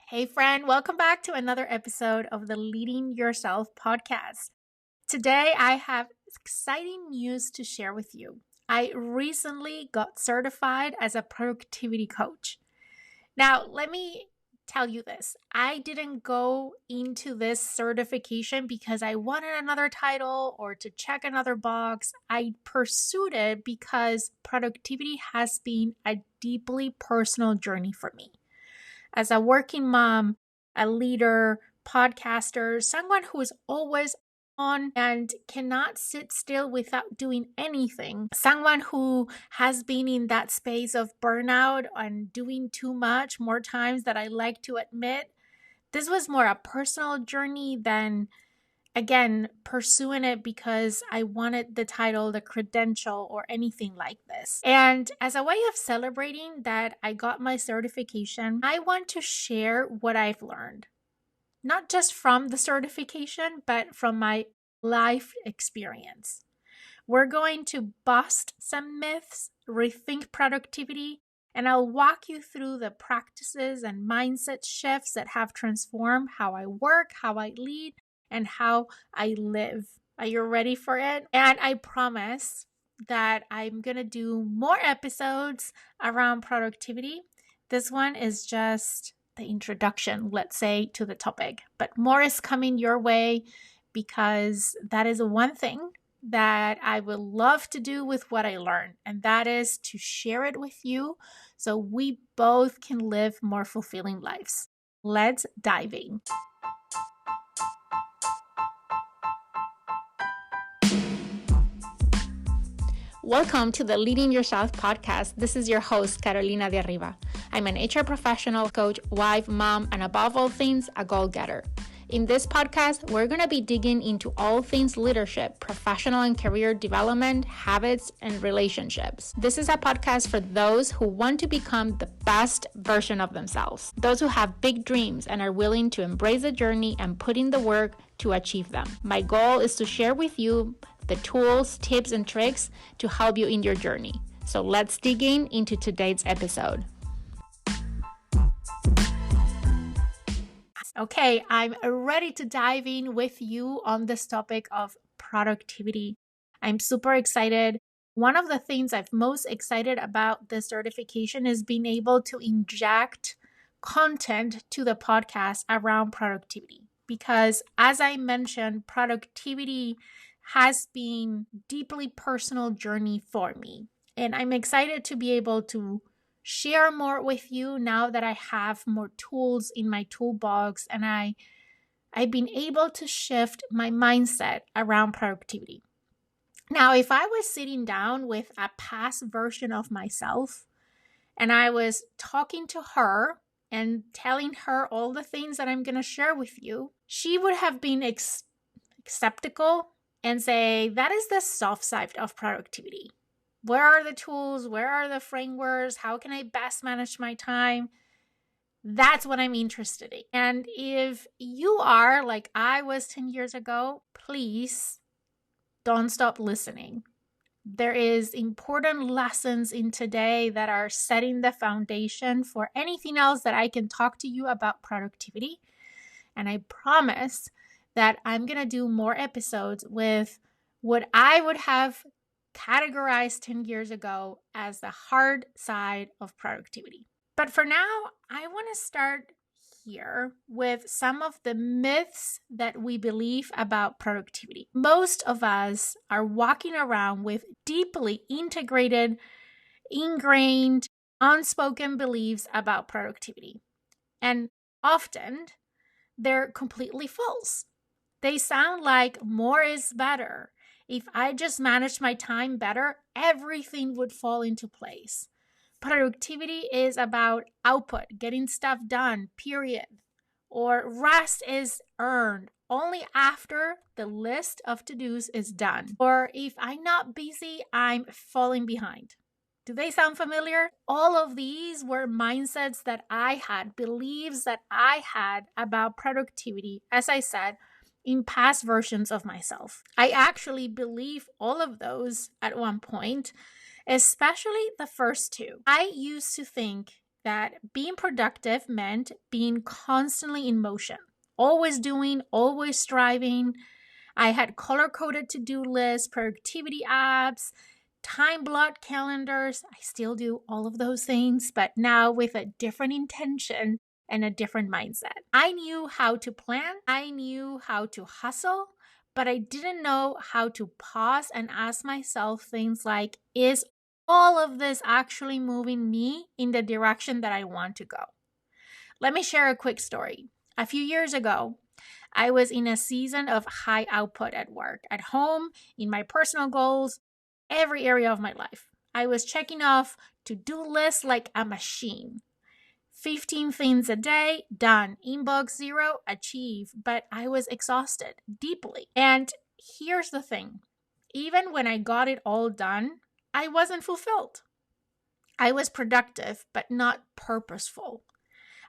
Hey, friend, welcome back to another episode of the Leading Yourself podcast. Today, I have exciting news to share with you. I recently got certified as a productivity coach. Now, let me tell you this. I didn't go into this certification because I wanted another title or to check another box. I pursued it because productivity has been a deeply personal journey for me. As a working mom, a leader, podcaster, someone who is always on and cannot sit still without doing anything, someone who has been in that space of burnout and doing too much more times than I like to admit. This was more a personal journey than, again, pursuing it because I wanted the title, the credential, or anything like this. And as a way of celebrating that I got my certification, I want to share what I've learned, not just from the certification, but from my life experience. We're going to bust some myths, rethink productivity, and I'll walk you through the practices and mindset shifts that have transformed how I work, how I lead, and how I live. Are you ready for it? And I promise that I'm going to do more episodes around productivity. This one is just the introduction, let's say, to the topic, but more is coming your way because that is one thing that I would love to do with what I learned, and that is to share it with you so we both can live more fulfilling lives. Let's dive in. Welcome to the Leading Yourself podcast. This is your host, Carolina de Arriba. I'm an HR professional, coach, wife, mom, and above all things, a goal-getter. In this podcast, we're going to be digging into all things leadership, professional and career development, habits, and relationships. This is a podcast for those who want to become the best version of themselves, those who have big dreams and are willing to embrace the journey and put in the work to achieve them. My goal is to share with you the tools, tips, and tricks to help you in your journey. So let's dig into today's episode. Okay, I'm ready to dive in with you on this topic of productivity. I'm super excited. One of the things I'm most excited about this certification is being able to inject content to the podcast around productivity. Because as I mentioned, productivity has been a deeply personal journey for me. And I'm excited to be able to share more with you now that I have more tools in my toolbox and I've been able to shift my mindset around productivity. Now, if I was sitting down with a past version of myself and I was talking to her and telling her all the things that I'm going to share with you, she would have been skeptical and say, that is the soft side of productivity. Where are the tools? Where are the frameworks? How can I best manage my time? That's what I'm interested in. And if you are like I was 10 years ago, please don't stop listening. There is important lessons in today that are setting the foundation for anything else that I can talk to you about productivity. And I promise that I'm going to do more episodes with what I would have categorized 10 years ago as the hard side of productivity. But for now, I want to start here with some of the myths that we believe about productivity. Most of us are walking around with deeply integrated, ingrained, unspoken beliefs about productivity. And often, they're completely false. They sound like more is better. If I just manage my time better, everything would fall into place. Productivity is about output, getting stuff done, period. Or rest is earned only after the list of to-dos is done. Or if I'm not busy, I'm falling behind. Do they sound familiar? All of these were mindsets that I had, beliefs that I had about productivity, as I said, in past versions of myself. I actually believe all of those at one point, especially the first two. I used to think that being productive meant being constantly in motion, always doing, always striving. I had color coded to do lists, productivity apps, time blocked calendars. I still do all of those things, but now with a different intention and a different mindset. I knew how to plan, I knew how to hustle, but I didn't know how to pause and ask myself things like, is all of this actually moving me in the direction that I want to go? Let me share a quick story. A few years ago, I was in a season of high output at work, at home, in my personal goals, every area of my life. I was checking off to-do lists like a machine. 15 things a day, done. Inbox 0, achieve. But I was exhausted deeply. And here's the thing. Even when I got it all done, I wasn't fulfilled. I was productive, but not purposeful.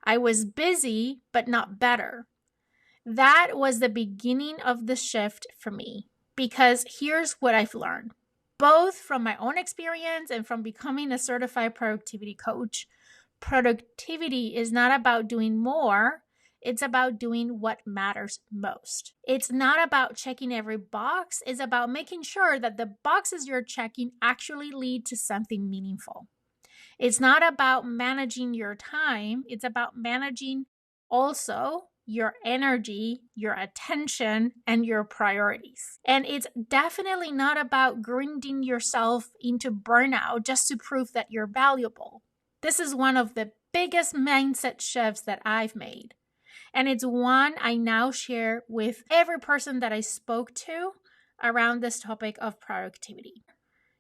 I was busy, but not better. That was the beginning of the shift for me, because here's what I've learned, both from my own experience and from becoming a certified productivity coach. Productivity is not about doing more. It's about doing what matters most. It's not about checking every box. It's about making sure that the boxes you're checking actually lead to something meaningful. It's not about managing your time. It's about managing also your energy, your attention, and your priorities. And it's definitely not about grinding yourself into burnout just to prove that you're valuable. This is one of the biggest mindset shifts that I've made. And it's one I now share with every person that I spoke to around this topic of productivity.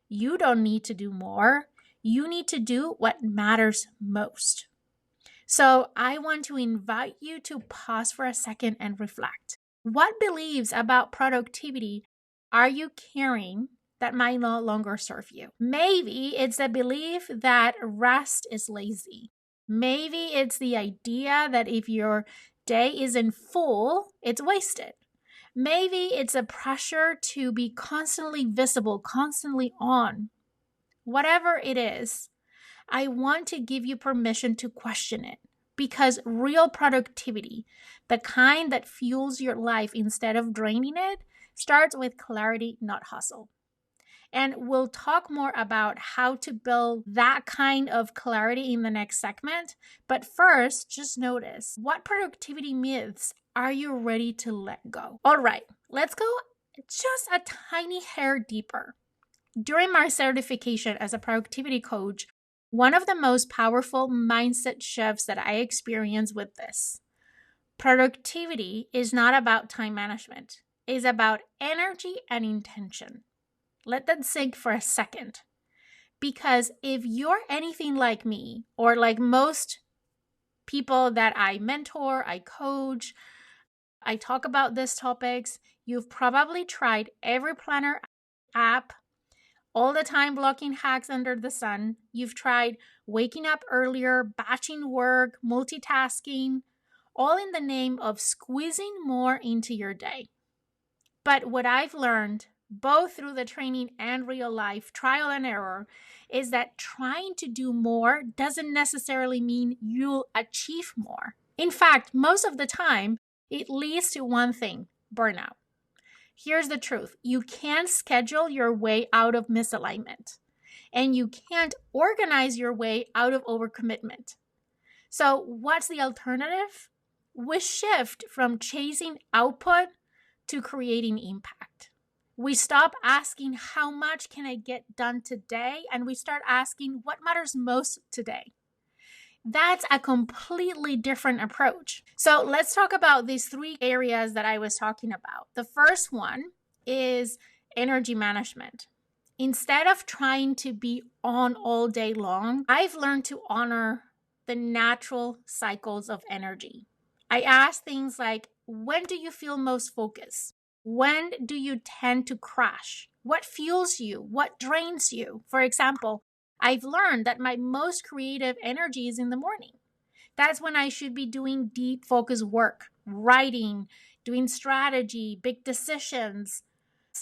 You don't need to do more. You need to do what matters most. So I want to invite you to pause for a second and reflect. What beliefs about productivity are you carrying that might no longer serve you? Maybe it's the belief that rest is lazy. Maybe it's the idea that if your day isn't full, it's wasted. Maybe it's a pressure to be constantly visible, constantly on. Whatever it is, I want to give you permission to question it, because real productivity, the kind that fuels your life instead of draining it, starts with clarity, not hustle. And we'll talk more about how to build that kind of clarity in the next segment. But first, just notice, what productivity myths are you ready to let go? All right, let's go just a tiny hair deeper. During my certification as a productivity coach, one of the most powerful mindset shifts that I experienced with this. Productivity is not about time management. It's about energy and intention. Let that sink for a second. Because if you're anything like me, or like most people that I mentor, I coach, I talk about these topics, you've probably tried every planner app, all the time blocking hacks under the sun. You've tried waking up earlier, batching work, multitasking, all in the name of squeezing more into your day. But what I've learned, both through the training and real life trial and error, is that trying to do more doesn't necessarily mean you'll achieve more. In fact, most of the time, it leads to one thing: burnout. Here's the truth. You can't schedule your way out of misalignment, and you can't organize your way out of overcommitment. So what's the alternative? We shift from chasing output to creating impact. We stop asking, how much can I get done today? And we start asking, what matters most today? That's a completely different approach. So let's talk about these three areas that I was talking about. The first one is energy management. Instead of trying to be on all day long, I've learned to honor the natural cycles of energy. I ask things like, when do you feel most focused? When do you tend to crash? What fuels you? What drains you? For example, I've learned that my most creative energy is in the morning. That's when I should be doing deep focus work, writing, doing strategy, big decisions.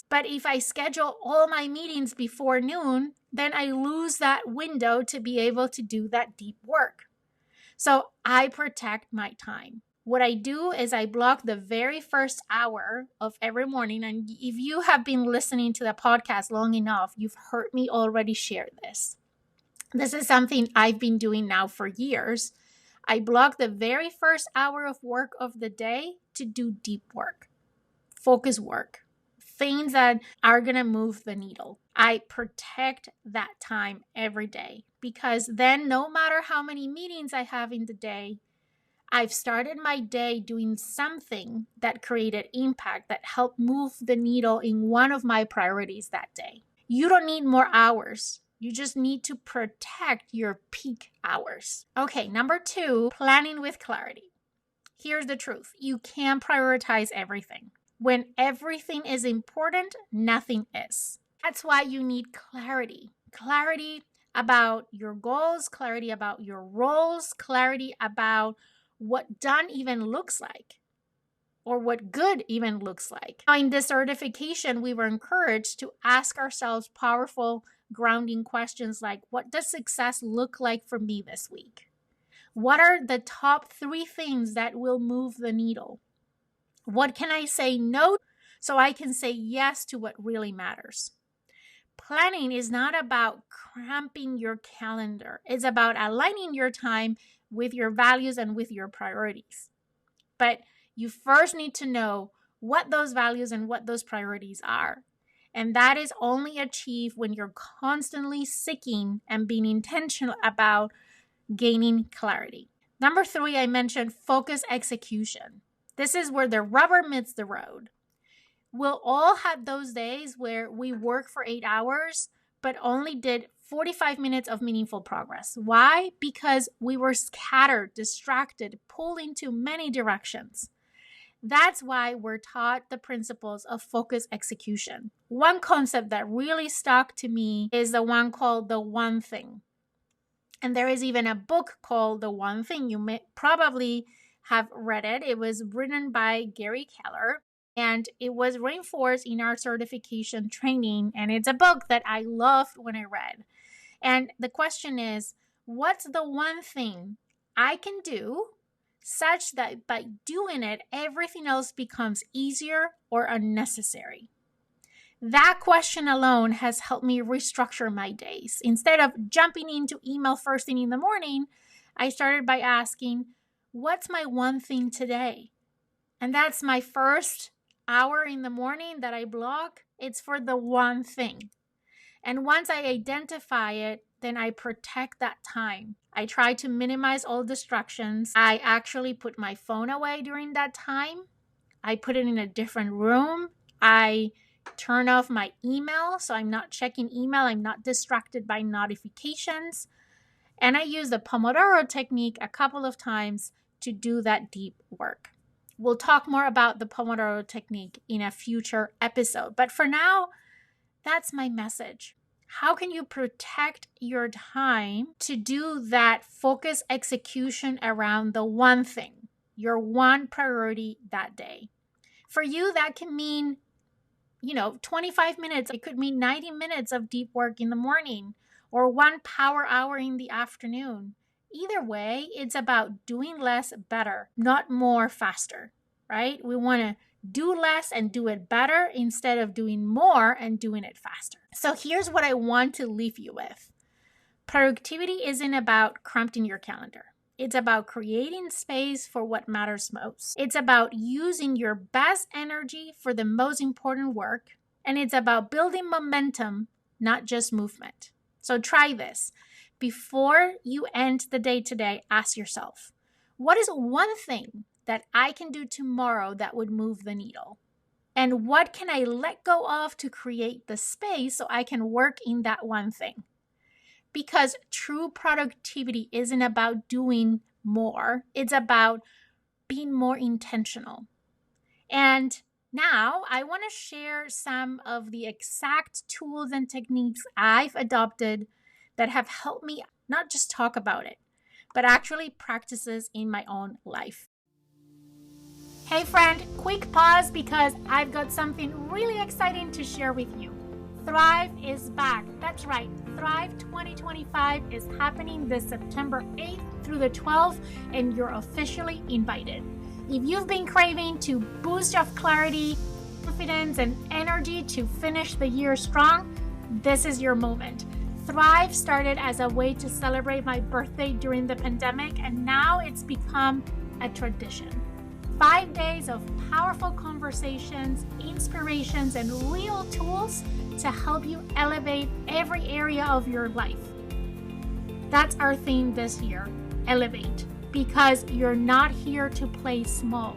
But if I schedule all my meetings before noon, then I lose that window to be able to do that deep work. So I protect my time. What I do is I block the very first hour of every morning. And if you have been listening to the podcast long enough, you've heard me already share this. This is something I've been doing now for years. I block the very first hour of work of the day to do deep work, focus work, things that are going to move the needle. I protect that time every day because then no matter how many meetings I have in the day, I've started my day doing something that created impact, that helped move the needle in one of my priorities that day. You don't need more hours. You just need to protect your peak hours. Okay, number 2, planning with clarity. Here's the truth. You can't prioritize everything. When everything is important, nothing is. That's why you need clarity. Clarity about your goals, clarity about your roles, clarity about what done even looks like, or what good even looks like. Now, in this certification, we were encouraged to ask ourselves powerful, grounding questions like, what does success look like for me this week? What are the top 3 things that will move the needle? What can I say no so I can say yes to what really matters? Planning is not about cramping your calendar. It's about aligning your time with your values and with your priorities. But you first need to know what those values and what those priorities are. And that is only achieved when you're constantly seeking and being intentional about gaining clarity. Number 3, I mentioned focus execution. This is where the rubber meets the road. We'll all have those days where we work for 8 hours, but only did 45 minutes of meaningful progress. Why? Because we were scattered, distracted, pulled into many directions. That's why we're taught the principles of focus execution. One concept that really stuck to me is the one called the one thing. And there is even a book called The One Thing. You may probably have read it. It was written by Gary Keller, and it was reinforced in our certification training. And it's a book that I loved when I read. And the question is, what's the one thing I can do such that by doing it, everything else becomes easier or unnecessary? That question alone has helped me restructure my days. Instead of jumping into email first thing in the morning, I started by asking, what's my one thing today? And that's my first hour in the morning that I block. It's for the one thing. And once I identify it, then I protect that time. I try to minimize all distractions. I actually put my phone away during that time. I put it in a different room. I turn off my email, so I'm not checking email. I'm not distracted by notifications. And I use the Pomodoro technique a couple of times to do that deep work. We'll talk more about the Pomodoro technique in a future episode. But for now, that's my message. How can you protect your time to do that focus execution around the one thing, your one priority that day? For you, that can mean 25 minutes. It could mean 90 minutes of deep work in the morning or 1 power hour in the afternoon. Either way, it's about doing less better, not more faster, right? We want to do less and do it better instead of doing more and doing it faster. So here's what I want to leave you with. Productivity isn't about cramping your calendar. It's about creating space for what matters most. It's about using your best energy for the most important work. And it's about building momentum, not just movement. So try this. Before you end the day today, ask yourself, what is one thing that I can do tomorrow that would move the needle? And what can I let go of to create the space so I can work in that one thing? Because true productivity isn't about doing more. It's about being more intentional. And now I want to share some of the exact tools and techniques I've adopted that have helped me not just talk about it, but actually practices in my own life. Hey friend, quick pause because I've got something really exciting to share with you. Thrive is back. That's right. Thrive 2025 is happening this September 8th through the 12th, and you're officially invited. If you've been craving to boost your clarity, confidence, and energy to finish the year strong, this is your moment. Thrive started as a way to celebrate my birthday during the pandemic, and now it's become a tradition. 5 days of powerful conversations, inspirations, and real tools to help you elevate every area of your life. That's our theme this year, elevate, because you're not here to play small.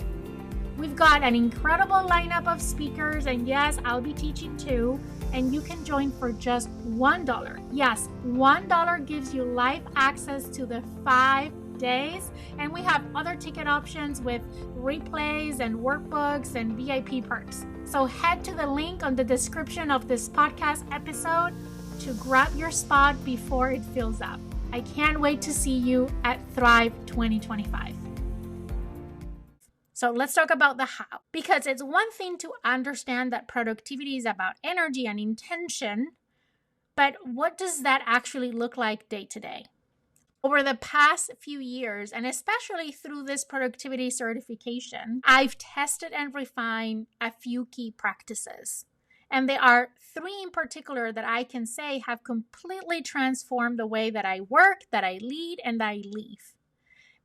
We've got an incredible lineup of speakers, and yes, I'll be teaching too, and you can join for just $1. Yes, $1 gives you live access to the 5 days, and we have other ticket options with replays and workbooks and VIP perks. So head to the link on the description of this podcast episode to grab your spot before it fills up. I can't wait to see you at Thrive 2025. So let's talk about the how, because it's one thing to understand that productivity is about energy and intention, but what does that actually look like day to day? Over the past few years, and especially through this productivity certification, I've tested and refined a few key practices. And there are 3 in particular that I can say have completely transformed the way that I work, that I lead, and that I live.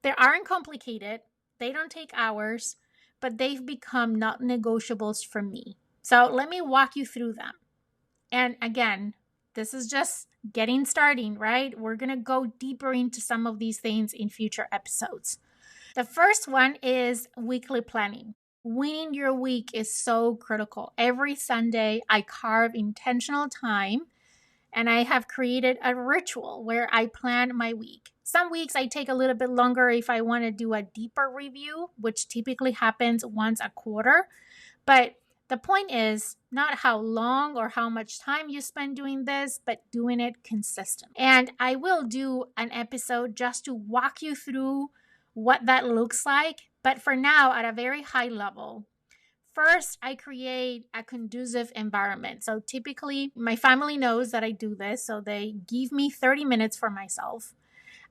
They aren't complicated, they don't take hours, but they've become not negotiables for me. So let me walk you through them. And again, this is just getting started, right? We're going to go deeper into some of these things in future episodes. The first one is weekly planning. Winning your week is so critical. Every Sunday, I carve intentional time, and I have created a ritual where I plan my week. Some weeks I take a little bit longer if I want to do a deeper review, which typically happens once a quarter. But the point is not how long or how much time you spend doing this, but doing it consistently. And I will do an episode just to walk you through what that looks like. But for now, at a very high level, first, I create a conducive environment. So typically, my family knows that I do this, so they give me 30 minutes for myself.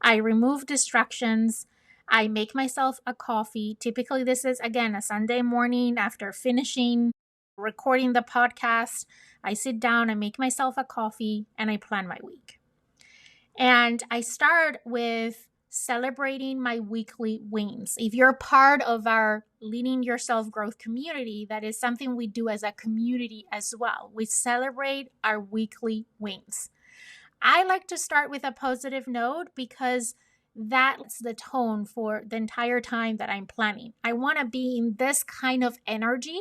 I remove distractions. I make myself a coffee. Typically, this is, again, a Sunday morning after finishing recording the podcast. I sit down, I make myself a coffee, and I plan my week. And I start with celebrating my weekly wins. If you're part of our Leading Yourself Growth community, that is something we do as a community as well. We celebrate our weekly wins. I like to start with a positive note because that's the tone for the entire time that I'm planning. I want to be in this kind of energy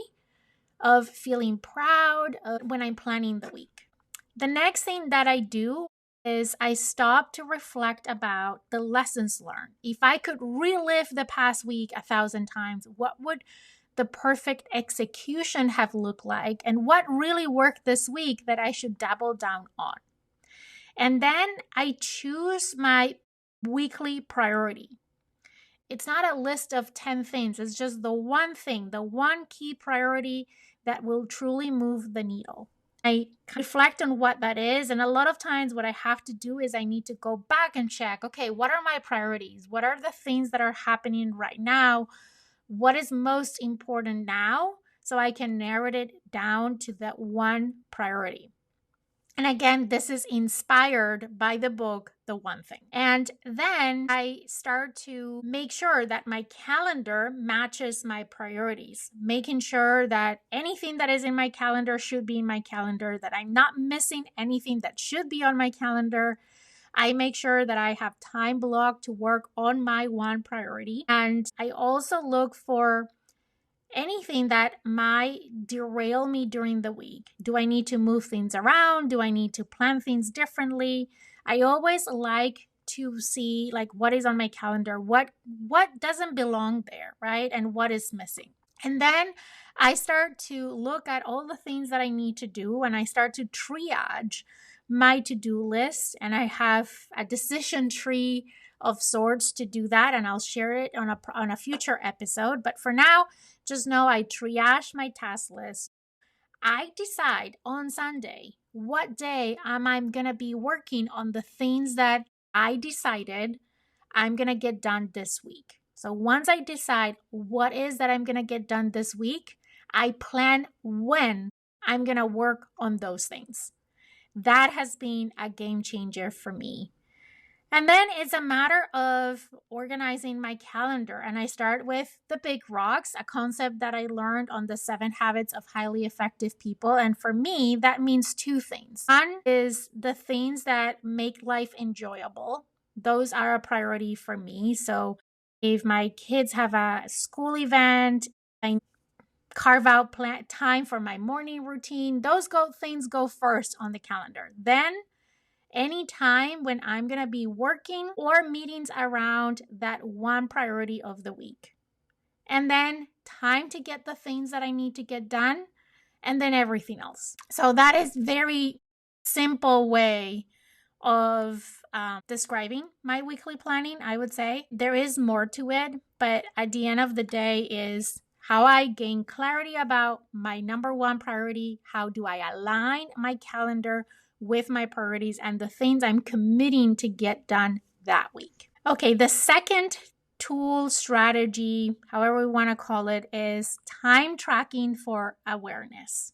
of feeling proud when I'm planning the week. The next thing that I do is I stop to reflect about the lessons learned. If I could relive the past week 1,000 times, what would the perfect execution have looked like? And what really worked this week that I should double down on? And then I choose my weekly priority. It's not a list of 10 things. It's just the one thing, the one key priority that will truly move the needle. I reflect on what that is. And a lot of times what I have to do is I need to go back and check, okay, what are my priorities? What are the things that are happening right now? What is most important now? So I can narrow it down to that one priority. And again, this is inspired by the book, The One Thing. And then I start to make sure that my calendar matches my priorities, making sure that anything that is in my calendar should be in my calendar, that I'm not missing anything that should be on my calendar. I make sure that I have time blocked to work on my one priority. And I also look for anything that might derail me during the week. Do I need to move things around? Do I need to plan things differently? I always like to see like what is on my calendar, what doesn't belong there, right? And what is missing. And then I start to look at all the things that I need to do, and I start to triage my to-do list, and I have a decision tree of sorts to do that, and I'll share it on a future episode. But for now, just know I triage my task list. I decide on Sunday what day am I going to be working on the things that I decided I'm going to get done this week. So once I decide what is that I'm going to get done this week, I plan when I'm going to work on those things. That has been a game changer for me. And then it's a matter of organizing my calendar. And I start with the big rocks, a concept that I learned on the 7 Habits of Highly Effective People. And for me, that means two things. One is the things that make life enjoyable. Those are a priority for me. So if my kids have a school event, I carve out time for my morning routine. Those things go first on the calendar. Then any time when I'm going to be working or meetings around that one priority of the week. And then time to get the things that I need to get done, and then everything else. So that is very simple way of describing my weekly planning, I would say. There is more to it, but at the end of the day is how I gain clarity about my number one priority. How do I align my calendar with my priorities and the things I'm committing to get done that week? Okay, the second tool, strategy, however we want to call it, is time tracking for awareness.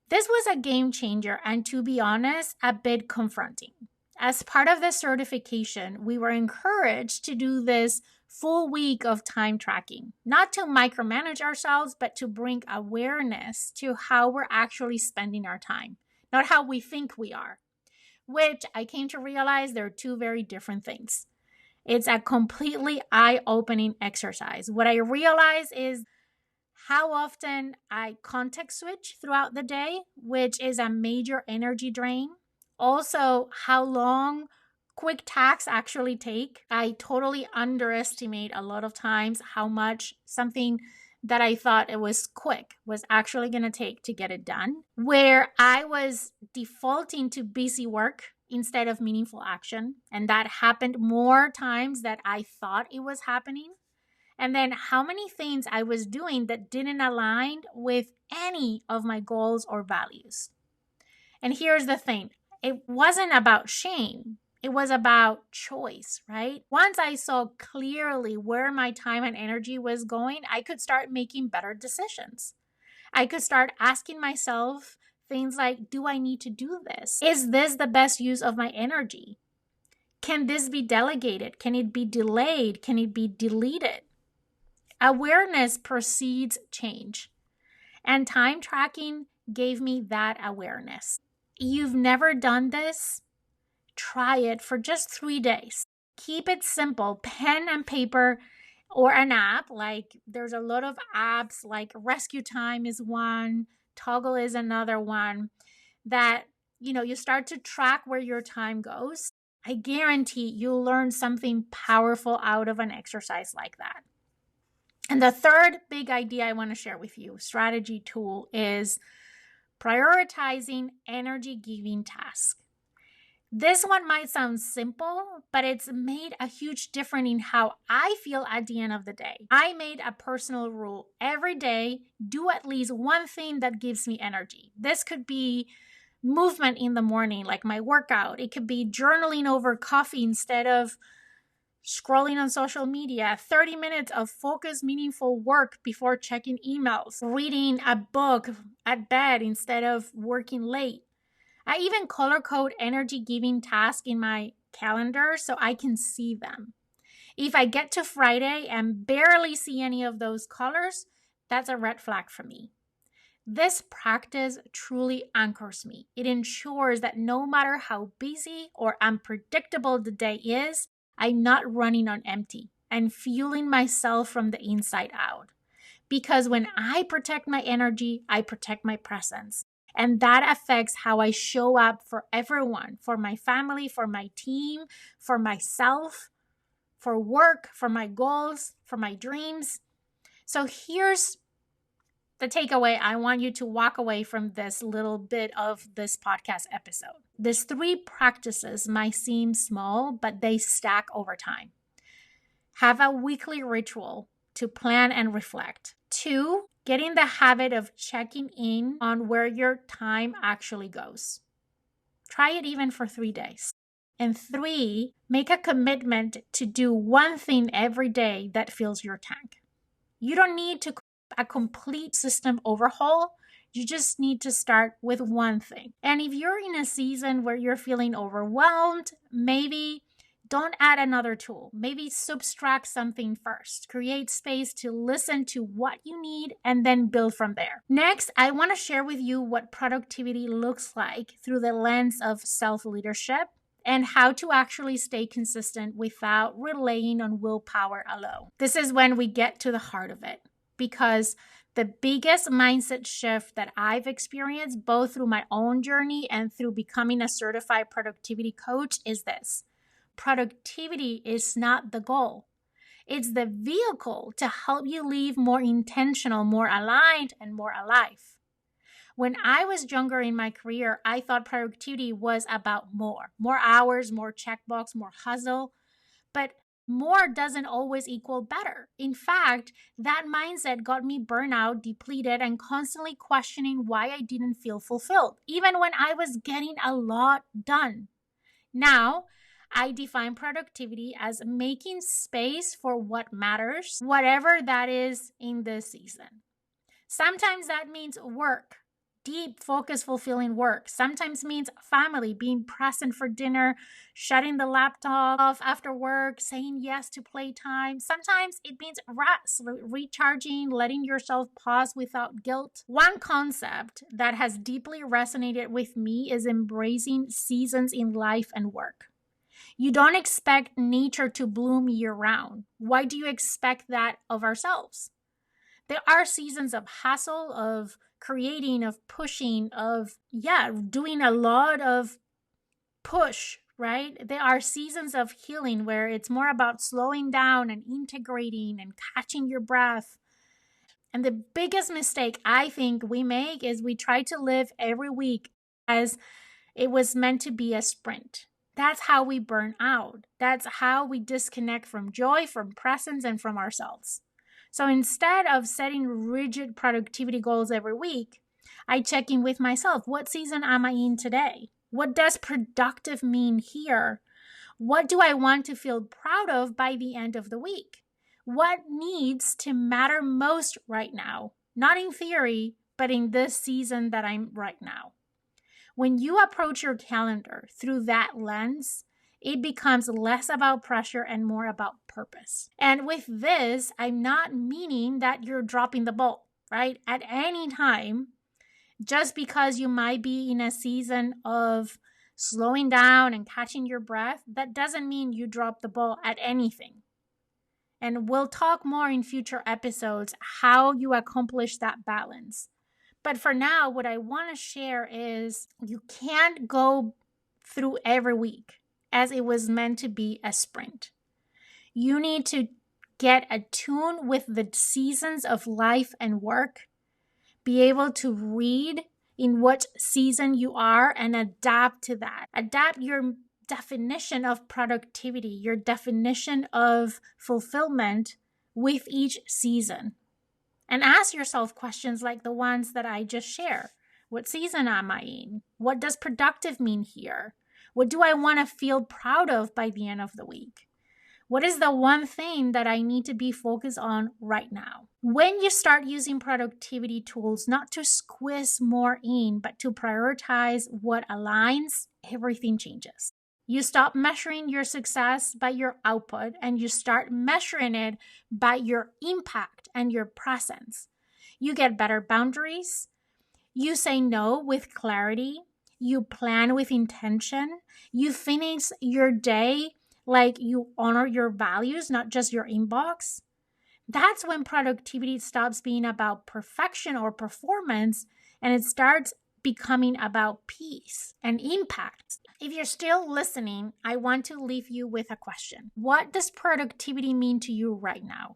This was a game changer and, to be honest, a bit confronting. As part of the certification, we were encouraged to do this full week of time tracking, not to micromanage ourselves, but to bring awareness to how we're actually spending our time, not how we think we are, which I came to realize they're two very different things. It's a completely eye-opening exercise. What I realize is how often I context switch throughout the day, which is a major energy drain. Also, how long quick tasks actually take. I totally underestimate a lot of times how much something that I thought it was quick was actually going to take to get it done, where I was defaulting to busy work instead of meaningful action. And that happened more times than I thought it was happening. And then how many things I was doing that didn't align with any of my goals or values. And here's the thing. It wasn't about shame. It was about choice, right? Once I saw clearly where my time and energy was going, I could start making better decisions. I could start asking myself things like, do I need to do this? Is this the best use of my energy? Can this be delegated? Can it be delayed? Can it be deleted? Awareness precedes change, and time tracking gave me that awareness. You've never done this? Try it for just 3 days. Keep it simple, pen and paper or an app. Like there's a lot of apps like Rescue Time is one, Toggle is another one that, you start to track where your time goes. I guarantee you'll learn something powerful out of an exercise like that. And the third big idea I want to share with you, strategy tool, is prioritizing energy-giving tasks. This one might sound simple, but it's made a huge difference in how I feel at the end of the day. I made a personal rule every day, do at least one thing that gives me energy. This could be movement in the morning, like my workout. It could be journaling over coffee instead of scrolling on social media, 30 minutes of focused, meaningful work before checking emails, reading a book at bed instead of working late. I even color code energy-giving tasks in my calendar so I can see them. If I get to Friday and barely see any of those colors, that's a red flag for me. This practice truly anchors me. It ensures that no matter how busy or unpredictable the day is, I'm not running on empty and fueling myself from the inside out. Because when I protect my energy, I protect my presence. And that affects how I show up for everyone, for my family, for my team, for myself, for work, for my goals, for my dreams. So here's the takeaway I want you to walk away from this little bit of this podcast episode. These 3 practices might seem small, but they stack over time. Have a weekly ritual to plan and reflect. 2, get in the habit of checking in on where your time actually goes. Try it even for 3 days. And 3, make a commitment to do one thing every day that fills your tank. You don't need to a complete system overhaul. You just need to start with one thing. And if you're in a season where you're feeling overwhelmed, maybe don't add another tool. Maybe subtract something first. Create space to listen to what you need and then build from there. Next, I want to share with you what productivity looks like through the lens of self-leadership and how to actually stay consistent without relying on willpower alone. This is when we get to the heart of it, because the biggest mindset shift that I've experienced, both through my own journey and through becoming a certified productivity coach, is this. Productivity is not the goal. It's the vehicle to help you live more intentional, more aligned, and more alive. When I was younger in my career, I thought productivity was about more hours, more checkbox, more hustle. But more doesn't always equal better. In fact, that mindset got me burnout, depleted, and constantly questioning why I didn't feel fulfilled, even when I was getting a lot done. Now, I define productivity as making space for what matters, whatever that is in this season. Sometimes that means work. Deep, focused, fulfilling work. Sometimes means family, being present for dinner, shutting the laptop off after work, saying yes to playtime. Sometimes it means rest, recharging, letting yourself pause without guilt. One concept that has deeply resonated with me is embracing seasons in life and work. You don't expect nature to bloom year-round. Why do you expect that of ourselves? There are seasons of hustle, of creating, of pushing, of, doing a lot of push, right? There are seasons of healing where it's more about slowing down and integrating and catching your breath. And the biggest mistake I think we make is we try to live every week as it was meant to be a sprint. That's how we burn out. That's how we disconnect from joy, from presence, and from ourselves. So instead of setting rigid productivity goals every week, I check in with myself. What season am I in today? What does productive mean here? What do I want to feel proud of by the end of the week? What needs to matter most right now? Not in theory, but in this season that I'm right now. When you approach your calendar through that lens, it becomes less about pressure and more about purpose. And with this, I'm not meaning that you're dropping the ball, right? At any time, just because you might be in a season of slowing down and catching your breath, that doesn't mean you drop the ball at anything. And we'll talk more in future episodes how you accomplish that balance. But for now, what I want to share is you can't go through every week as it was meant to be a sprint. You need to get attuned with the seasons of life and work, be able to read in what season you are and adapt to that. Adapt your definition of productivity, your definition of fulfillment with each season. And ask yourself questions like the ones that I just shared. What season am I in? What does productive mean here? What do I want to feel proud of by the end of the week? What is the one thing that I need to be focused on right now? When you start using productivity tools, not to squeeze more in, but to prioritize what aligns, everything changes. You stop measuring your success by your output and you start measuring it by your impact and your presence. You get better boundaries. You say no with clarity. You plan with intention. You finish your day like you honor your values, not just your inbox. That's when productivity stops being about perfection or performance and it starts becoming about peace and impact. If you're still listening, I want to leave you with a question. What does productivity mean to you right now?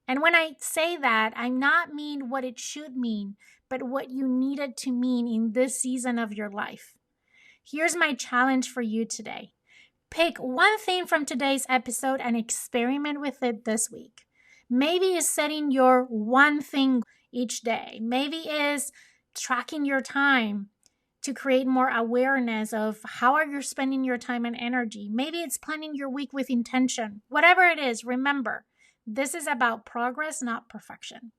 And when I say that, I'm not mean what it should mean, but what you need it to mean in this season of your life. Here's my challenge for you today. Pick one thing from today's episode and experiment with it this week. Maybe it's setting your one thing each day. Maybe it's tracking your time to create more awareness of how are you spending your time and energy. Maybe it's planning your week with intention. Whatever it is, remember, this is about progress, not perfection.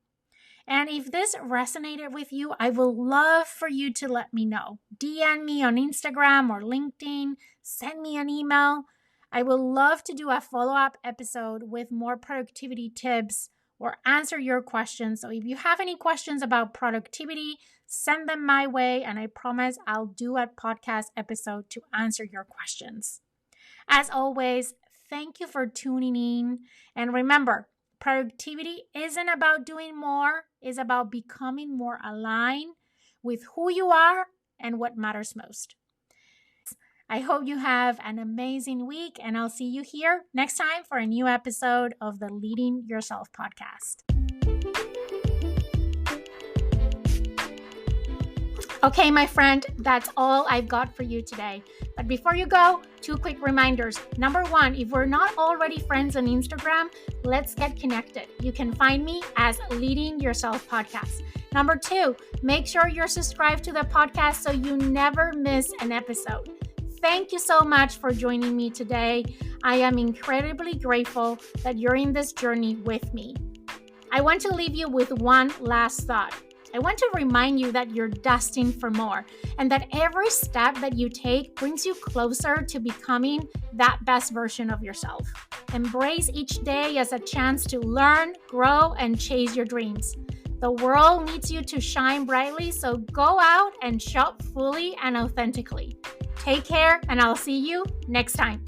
And if this resonated with you, I would love for you to let me know. DM me on Instagram or LinkedIn, send me an email. I would love to do a follow-up episode with more productivity tips or answer your questions. So if you have any questions about productivity, send them my way, and I promise I'll do a podcast episode to answer your questions. As always, thank you for tuning in. And remember, productivity isn't about doing more, it's about becoming more aligned with who you are and what matters most. I hope you have an amazing week, and I'll see you here next time for a new episode of the Leading Yourself podcast. Okay, my friend, that's all I've got for you today. But before you go, 2 quick reminders. Number 1, if we're not already friends on Instagram, let's get connected. You can find me as Leading Yourself Podcast. Number 2, make sure you're subscribed to the podcast so you never miss an episode. Thank you so much for joining me today. I am incredibly grateful that you're in this journey with me. I want to leave you with one last thought. I want to remind you that you're destined for more and that every step that you take brings you closer to becoming that best version of yourself. Embrace each day as a chance to learn, grow, and chase your dreams. The world needs you to shine brightly, so go out and show up fully and authentically. Take care, and I'll see you next time.